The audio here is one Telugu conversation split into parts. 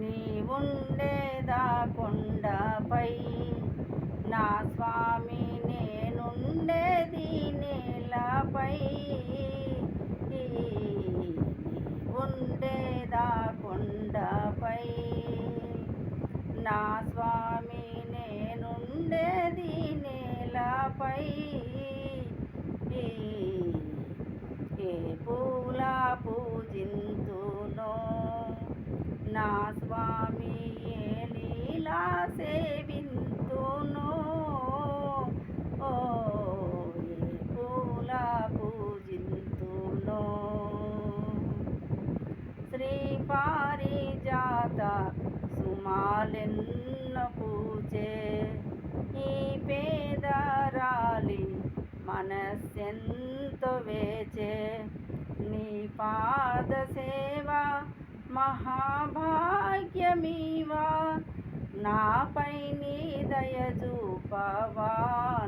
నీవుండేదా కొండపై నా స్వామి, నేనుండేది నేలపై. నీవుండేదా కొండపై నా స్వామి, నేనుండేది నేలపై. ఏ పూల పూజింతునో నా స్వామి, ఏ లీలా సేవింతునో. ఓ ఏ పూల పూజింతునో. శ్రీ పారిజాత సుమాలెన్న పూజే ఈ పేదరాలి మనస్సెంతో వేచే. నీ పాద సేవ మహాభాగ్యమీవా, నాపై నీ దయ చూపవా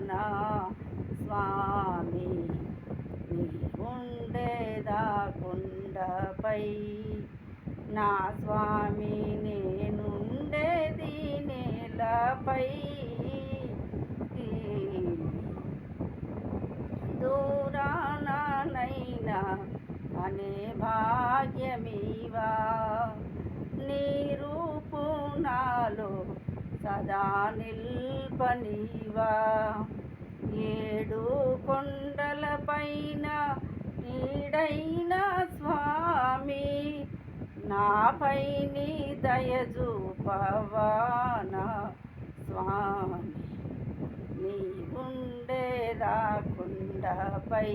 నా స్వామి. నీవుండేదా కొండపై నా స్వామి, నేనుండేది నేలపై. దూరానైనా అనే భాగ్యమీవా, నీ రూపు నాలో సదా నిల్పనీవా. ఏడు కొండలపైన నీడైన స్వామి, నాపై నీ దయ చూపవా నా స్వామి. నీవుండేదా కొండపై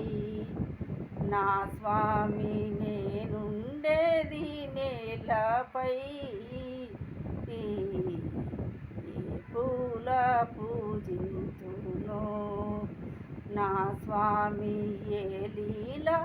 నా స్వామి, నేనుండేది నేలపై. ఏ పూల పూజింతునో నా స్వామి, ఏ లీలా